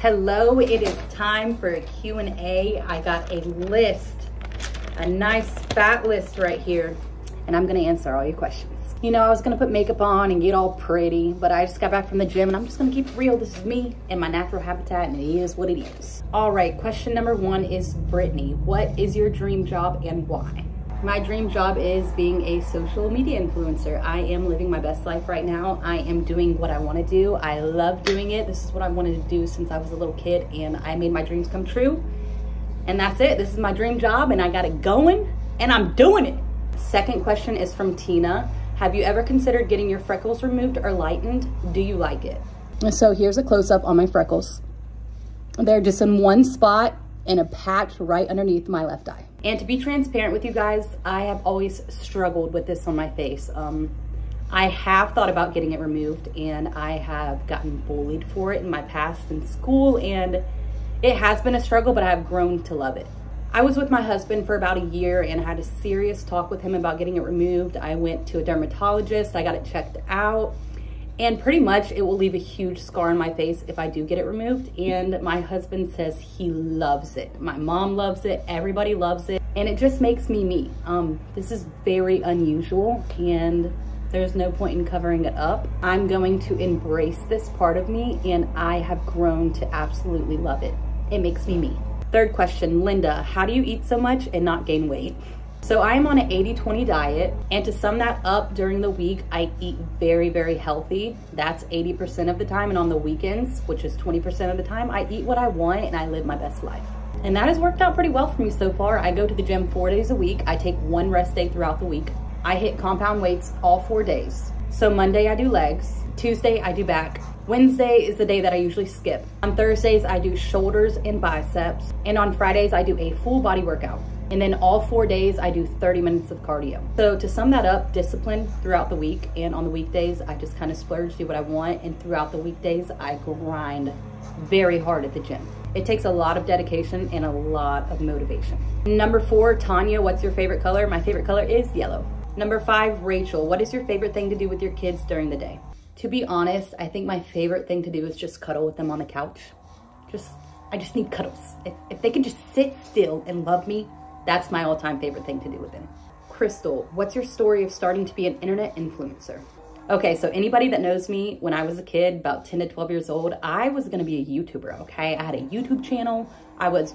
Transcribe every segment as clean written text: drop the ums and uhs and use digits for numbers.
Hello, it is time for a Q&A. I got a list, a nice fat list right here, and I'm gonna answer all your questions. You know, I was gonna put makeup on and get all pretty, but I just got back from the gym and I'm just gonna keep it real. This is me and my natural habitat, and it is what it is. All right, question number one is Brittany. What is your dream job and why? My dream job is being a social media influencer. I am living my best life right now. I am doing what I want to do. I love doing it. This is what I wanted to do since I was a little kid, and I made my dreams come true. And that's it. This is my dream job, and I got it going, and I'm doing it. Second question is from Tina. Have you ever considered getting your freckles removed or lightened? Do you like it? So here's a close-up on my freckles. They're just in one spot and a patch right underneath my left eye. And to be transparent with you guys, I have always struggled with this on my face. I have thought about getting it removed, and I have gotten bullied for it in my past in school, and it has been a struggle, but I've grown to love it. I was with my husband for about a year and I had a serious talk with him about getting it removed. I went to a dermatologist, I got it checked out, and pretty much it will leave a huge scar on my face if I do get it removed. And my husband says he loves it. My mom loves it, everybody loves it, and it just makes me me. This is very unusual and there's no point in covering it up. I'm going to embrace this part of me, and I have grown to absolutely love it. It makes me me. Third question, Linda, how do you eat so much and not gain weight? So I am on an 80-20 diet, and to sum that up, during the week, I eat very, very healthy. That's 80% of the time, and on the weekends, which is 20% of the time, I eat what I want and I live my best life. And that has worked out pretty well for me so far. I go to the gym 4 days a week. I take one rest day throughout the week. I hit compound weights all 4 days. So Monday I do legs, Tuesday I do back, Wednesday is the day that I usually skip. On Thursdays I do shoulders and biceps, and on Fridays I do a full body workout. And then all 4 days I do 30 minutes of cardio. So to sum that up, discipline throughout the week, and on the weekdays I just kind of splurge, do what I want, and throughout the weekdays I grind very hard at the gym. It takes a lot of dedication and a lot of motivation. Number 4, Tanya, what's your favorite color? My favorite color is yellow. Number 5, Rachel, what is your favorite thing to do with your kids during the day? To be honest, I think my favorite thing to do is just cuddle with them on the couch. I just need cuddles. If they can just sit still and love me, that's my all-time favorite thing to do with them. Crystal, what's your story of starting to be an internet influencer? Okay, so anybody that knows me, when I was a kid, about 10 to 12 years old, I was gonna be a YouTuber, okay? I had a YouTube channel. I was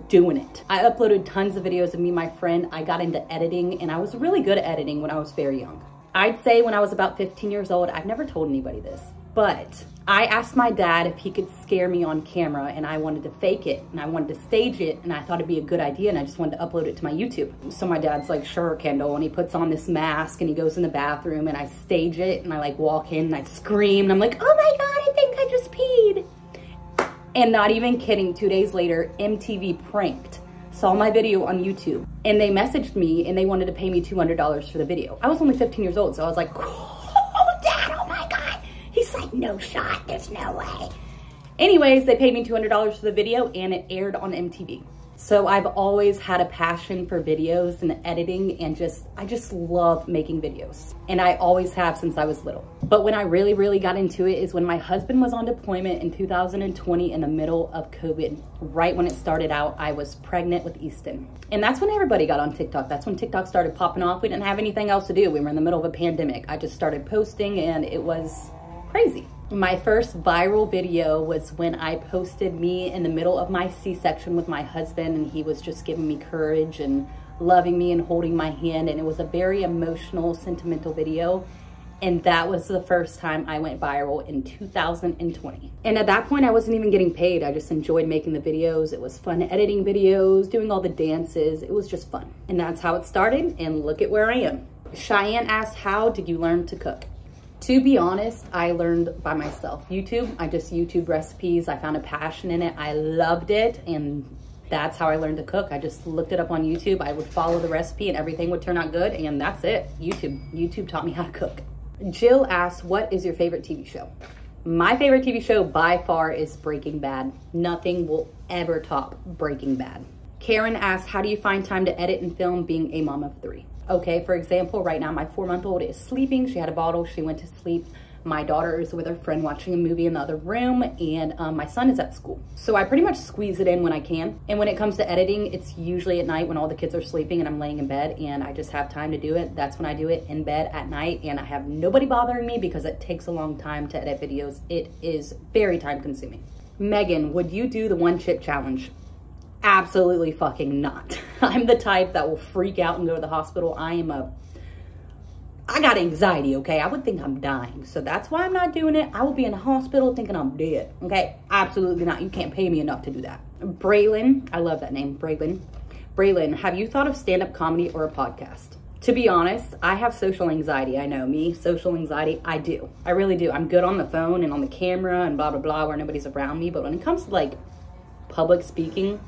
doing it. I uploaded tons of videos of me and my friend. I got into editing, and I was really good at editing when I was very young. I'd say when I was about 15 years old, I've never told anybody this, but I asked my dad if he could scare me on camera, and I wanted to fake it, and I wanted to stage it, and I thought it'd be a good idea, and I just wanted to upload it to my YouTube. So my dad's like, sure, Kendall, and he puts on this mask, and he goes in the bathroom, and I stage it, and I like walk in, and I scream, and I'm like, oh my God, I think I just peed. And not even kidding, 2 days later, MTV pranked, saw my video on YouTube, and they messaged me and they wanted to pay me $200 for the video. I was only 15 years old, so I was like, oh, Dad, oh my God. He's like, no shot, there's no way. Anyways, they paid me $200 for the video, and it aired on MTV. So I've always had a passion for videos and editing, and I just love making videos. And I always have since I was little. But when I really, really got into it is when my husband was on deployment in 2020 in the middle of COVID. Right when it started out, I was pregnant with Easton. And that's when everybody got on TikTok. That's when TikTok started popping off. We didn't have anything else to do. We were in the middle of a pandemic. I just started posting, and it was crazy. My first viral video was when I posted me in the middle of my C-section with my husband, and he was just giving me courage and loving me and holding my hand, and it was a very emotional, sentimental video. And that was the first time I went viral in 2020. And at that point, I wasn't even getting paid. I just enjoyed making the videos. It was fun editing videos, doing all the dances. It was just fun. And that's how it started, and look at where I am. Cheyenne asked, how did you learn to cook? To be honest, I learned by myself. YouTube, I just YouTube recipes. I found a passion in it. I loved it, and that's how I learned to cook. I just looked it up on YouTube. I would follow the recipe and everything would turn out good, and that's it. YouTube taught me how to cook. Jill asks, what is your favorite TV show? My favorite TV show by far is Breaking Bad. Nothing will ever top Breaking Bad. Karen asks, how do you find time to edit and film being a mom of 3? Okay, for example, right now my 4-month-old is sleeping. She had a bottle, she went to sleep. My daughter is with her friend watching a movie in the other room, and my son is at school. So I pretty much squeeze it in when I can. And when it comes to editing, it's usually at night when all the kids are sleeping and I'm laying in bed and I just have time to do it. That's when I do it, in bed at night, and I have nobody bothering me because it takes a long time to edit videos. It is very time consuming. Megan, would you do the 1 chip challenge? Absolutely fucking not. I'm the type that will freak out and go to the hospital. I got anxiety, okay? I would think I'm dying. So that's why I'm not doing it. I will be in the hospital thinking I'm dead, okay? Absolutely not. You can't pay me enough to do that. Braylon, I love that name, Braylon. Braylon, have you thought of stand-up comedy or a podcast? To be honest, I have social anxiety. I know me, social anxiety, I do. I really do. I'm good on the phone and on the camera and blah, blah, blah, where nobody's around me. But when it comes to like public speaking,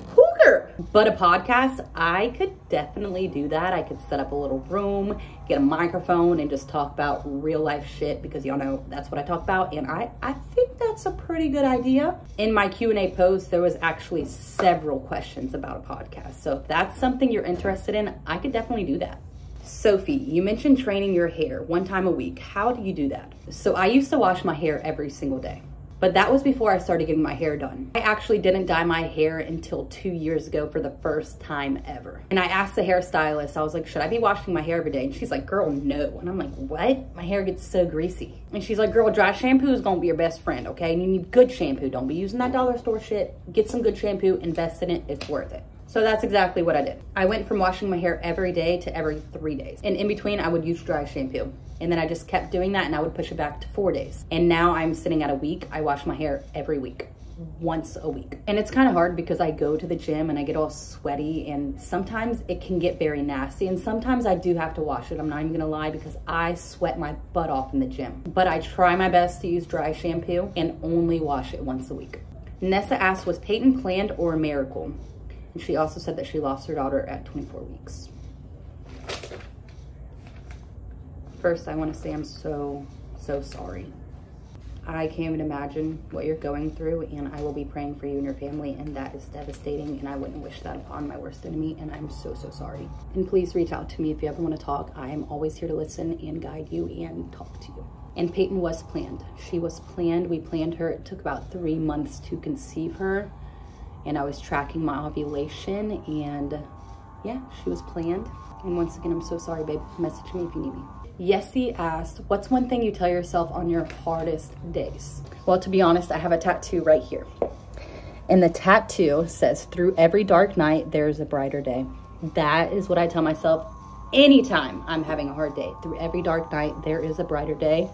hooker. But a podcast, I could definitely do that. I could set up a little room, get a microphone, and just talk about real life shit, because y'all know that's what I talk about. And I think that's a pretty good idea. In my Q&A post, there was actually several questions about a podcast. So if that's something you're interested in, I could definitely do that. Sophie, you mentioned training your hair 1 time a week. How do you do that? So I used to wash my hair every single day. But that was before I started getting my hair done. I actually didn't dye my hair until 2 years ago for the first time ever. And I asked the hairstylist, I was like, should I be washing my hair every day? And she's like, girl, no. And I'm like, what? My hair gets so greasy. And she's like, girl, dry shampoo is gonna be your best friend, okay? And you need good shampoo. Don't be using that dollar store shit. Get some good shampoo, invest in it, it's worth it. So that's exactly what I did. I went from washing my hair every day to every 3 days. And in between, I would use dry shampoo. And then I just kept doing that, and I would push it back to 4 days. And now I'm sitting at a week. I wash my hair every week, once a week. And it's kind of hard because I go to the gym and I get all sweaty, and sometimes it can get very nasty. And sometimes I do have to wash it. I'm not even gonna lie, because I sweat my butt off in the gym. But I try my best to use dry shampoo and only wash it once a week. Nessa asked, was Peyton planned or a miracle? And she also said that she lost her daughter at 24 weeks. First, I want to say I'm so sorry. I can't even imagine what you're going through, and I will be praying for you and your family, and that is devastating, and I wouldn't wish that upon my worst enemy, and I'm so sorry. And please reach out to me if you ever want to talk. I am always here to listen and guide you and talk to you. And Peyton was planned. She was planned. We planned her. It took about 3 months to conceive her, and I was tracking my ovulation, and yeah, she was planned. And once again, I'm so sorry, babe. Message me if you need me. Yessie asked, what's one thing you tell yourself on your hardest days? Well, to be honest, I have a tattoo right here. And the tattoo says, through every dark night, there's a brighter day. That is what I tell myself anytime I'm having a hard day. Through every dark night, there is a brighter day.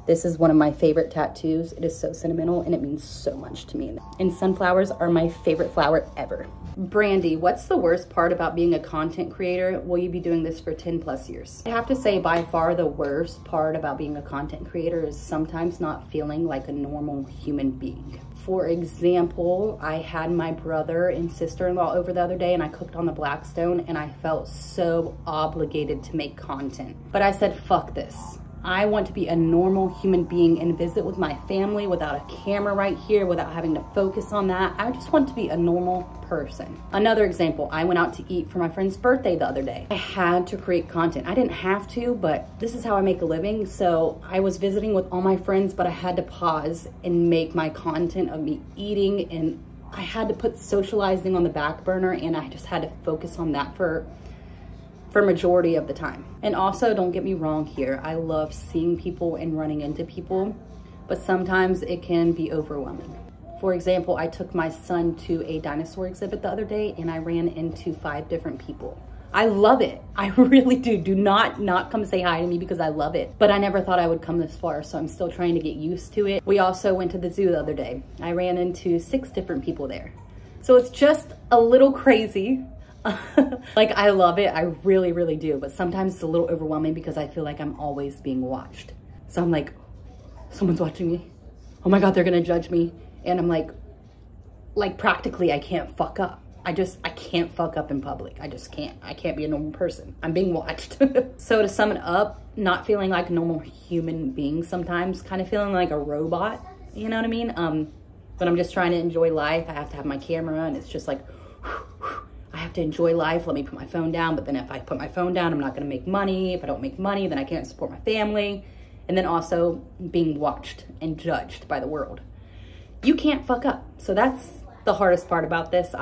This is one of my favorite tattoos. It is so sentimental and it means so much to me. And sunflowers are my favorite flower ever. Brandy, what's the worst part about being a content creator? Will you be doing this for 10 plus years? I have to say by far the worst part about being a content creator is sometimes not feeling like a normal human being. For example, I had my brother and sister-in-law over the other day and I cooked on the Blackstone and I felt so obligated to make content. But I said, fuck this. I want to be a normal human being and visit with my family without a camera right here, without having to focus on that. I just want to be a normal person. Another example, I went out to eat for my friend's birthday the other day. I had to create content. I didn't have to, but this is how I make a living. So I was visiting with all my friends, but I had to pause and make my content of me eating, and I had to put socializing on the back burner, and I just had to focus on that for majority of the time. And also, don't get me wrong here, I love seeing people and running into people, but sometimes it can be overwhelming. For example, I took my son to a dinosaur exhibit the other day and I ran into 5 different people. I love it. I really do. Do not come say hi to me because I love it. But I never thought I would come this far, so I'm still trying to get used to it. We also went to the zoo the other day. I ran into 6 different people there. So it's just a little crazy. Like, I love it. I really, really do. But sometimes it's a little overwhelming because I feel like I'm always being watched. So I'm like, someone's watching me. Oh my God, they're gonna judge me. And I'm like practically I can't fuck up. I can't fuck up in public. I just can't. I can't be a normal person. I'm being watched. So to sum it up, not feeling like a normal human being sometimes, kind of feeling like a robot, you know what I mean? But I'm just trying to enjoy life. I have to have my camera and it's just like, I have to enjoy life. Let me put my phone down. But then if I put my phone down, I'm not gonna make money. If I don't make money, then I can't support my family. and then also being watched and judged by the world. You can't fuck up. So that's the hardest part about this.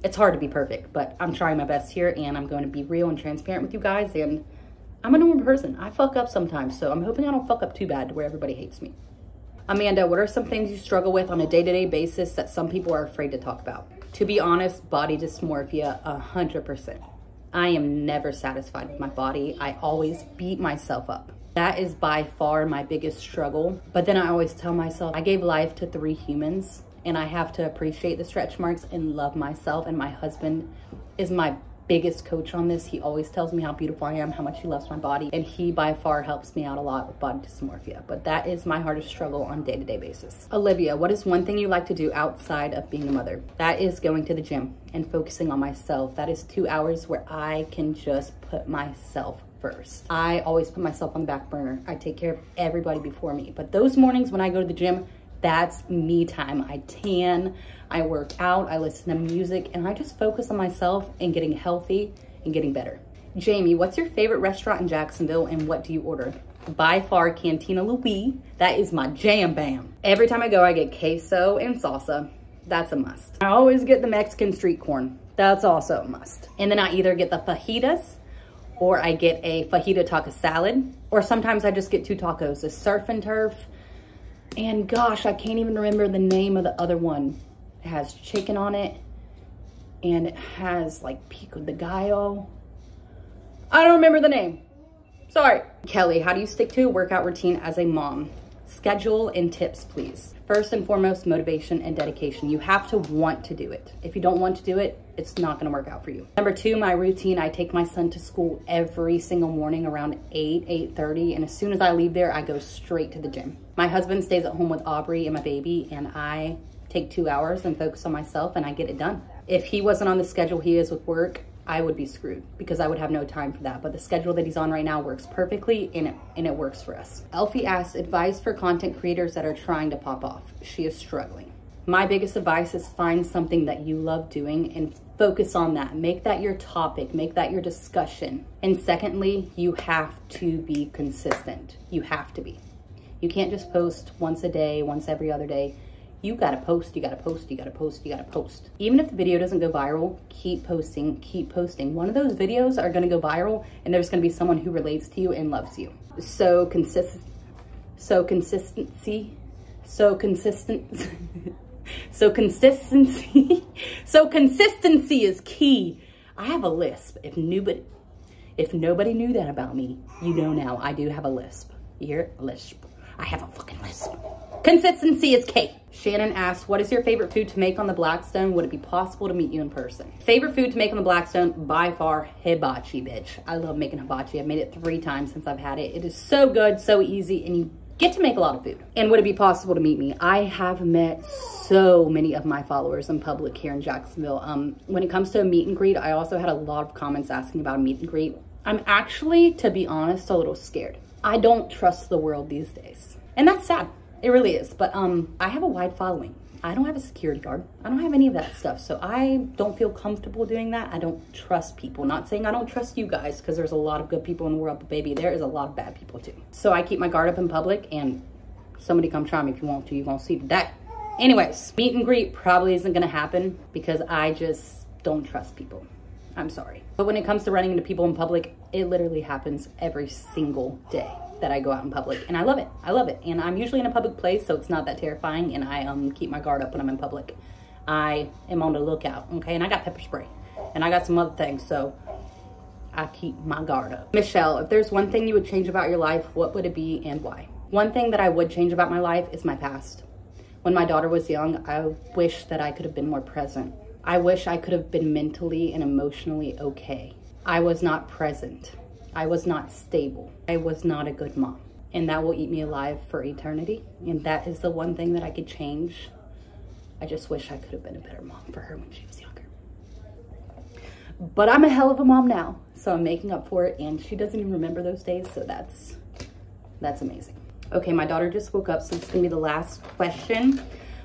It's hard to be perfect, but I'm trying my best here, and I'm going to be real and transparent with you guys, and I'm a normal person. I fuck up sometimes, so I'm hoping I don't fuck up too bad to where everybody hates me. Amanda, what are some things you struggle with on a day-to-day basis that some people are afraid to talk about? To be honest, body dysmorphia, 100%. I am never satisfied with my body. I always beat myself up. That is by far my biggest struggle. But then I always tell myself, I gave life to 3 humans, and I have to appreciate the stretch marks and love myself. And my husband is my biggest coach on this. He always tells me how beautiful I am, how much he loves my body, and he by far helps me out a lot with body dysmorphia. But that is my hardest struggle on a day-to-day basis. Olivia, what is one thing you like to do outside of being a mother? That is going to the gym and focusing on myself. That is 2 hours where I can just put myself first. I always put myself on the back burner. I take care of everybody before me. But those mornings when I go to the gym, that's me time. I tan, I work out, I listen to music, and I just focus on myself and getting healthy and getting better. Jamie, what's your favorite restaurant in Jacksonville and what do you order? By far, Cantina Louis. That is my jam bam. Every time I go, I get queso and salsa. That's a must. I always get the Mexican street corn. That's also a must. And then I either get the fajitas or I get a fajita taco salad, or sometimes I just get 2 tacos, a surf and turf. And gosh, I can't even remember the name of the other one. It has chicken on it, and it has like pico de gallo. I don't remember the name. Sorry. Kelly, how do you stick to a workout routine as a mom? Schedule and tips, please. First and foremost, motivation and dedication. You have to want to do it. If you don't want to do it, it's not gonna work out for you. Number 2, my routine, I take my son to school every single morning around 8:30, and as soon as I leave there, I go straight to the gym. My husband stays at home with Aubrey and my baby, and I take 2 hours and focus on myself, and I get it done. If he wasn't on the schedule he is with work, I would be screwed because I would have no time for that. But the schedule that he's on right now works perfectly, and it works for us. Elfie asks, advice for content creators that are trying to pop off. She is struggling. My biggest advice is find something that you love doing and focus on that. Make that your topic, make that your discussion. And secondly, you have to be consistent. You have to be. You can't just post once a day, once every other day. You gotta post, you gotta post, you gotta post, you gotta post. Even if the video doesn't go viral, keep posting, keep posting. One of those videos are gonna go viral, and there's gonna be someone who relates to you and loves you. So consistency is key. I have a lisp. If nobody knew that about me, you know now. I do have a lisp. You hear it? Lisp. I have a fucking lisp. Consistency is key. Shannon asks, what is your favorite food to make on the Blackstone? Would it be possible to meet you in person? Favorite food to make on the Blackstone, by far, hibachi, bitch. I love making hibachi. I've made it 3 times since I've had it. It is so good, so easy, and you get to make a lot of food. And would it be possible to meet me? I have met so many of my followers in public here in Jacksonville. When it comes to a meet and greet, I also had a lot of comments asking about a meet and greet. I'm actually, to be honest, a little scared. I don't trust the world these days. And that's sad. It really is. But I have a wide following. I don't have a security guard. I don't have any of that stuff. So I don't feel comfortable doing that. I don't trust people. Not saying I don't trust you guys, because there's a lot of good people in the world, but baby, there is a lot of bad people too. So I keep my guard up in public, and somebody come try me if you want to. You're gonna see today. Anyways, meet and greet probably isn't gonna happen because I just don't trust people. I'm sorry. But when it comes to running into people in public, it literally happens every single day that I go out in public, and I love it. I love it. And I'm usually in a public place, so it's not that terrifying, and I keep my guard up when I'm in public. I am on the lookout, okay? And I got pepper spray, and I got some other things, so I keep my guard up. Michelle, if there's one thing you would change about your life, what would it be and why? One thing that I would change about my life is my past. When my daughter was young, I wish that I could have been more present. I wish I could have been mentally and emotionally okay. I was not present. I was not stable. I was not a good mom. And that will eat me alive for eternity. And that is the one thing that I could change. I just wish I could have been a better mom for her when she was younger. But I'm a hell of a mom now, so I'm making up for it, and she doesn't even remember those days, so that's amazing. Okay, my daughter just woke up, so it's gonna be the last question.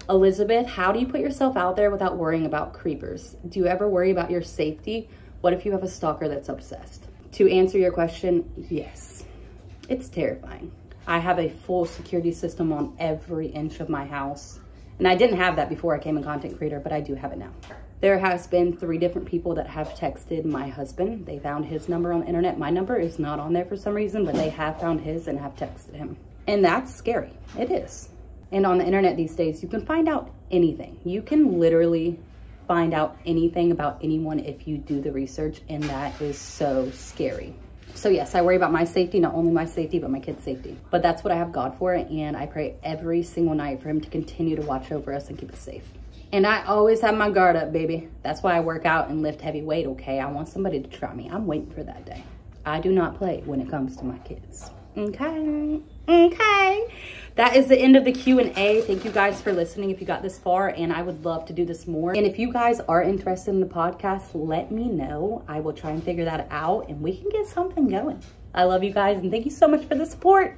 Elizabeth, how do you put yourself out there without worrying about creepers? Do you ever worry about your safety? What if you have a stalker that's obsessed? To answer your question, yes. It's terrifying. I have a full security system on every inch of my house. And I didn't have that before I became a content creator, but I do have it now. There has been 3 different people that have texted my husband. They found his number on the internet. My number is not on there for some reason, but they have found his and have texted him. And that's scary. It is. And on the internet these days, you can find out anything. You can literally find out anything about anyone if you do the research, and that is so scary. So yes, I worry about my safety, not only my safety, but my kids' safety. But that's what I have God for, and I pray every single night for him to continue to watch over us and keep us safe. And I always have my guard up, baby. That's why I work out and lift heavy weight, okay? I want somebody to try me. I'm waiting for that day. I do not play when it comes to my kids. Okay? Okay. That is the end of the Q&A. Thank you guys for listening if you got this far, and I would love to do this more. And if you guys are interested in the podcast, let me know. I will try and figure that out, and we can get something going. I love you guys, and thank you so much for the support.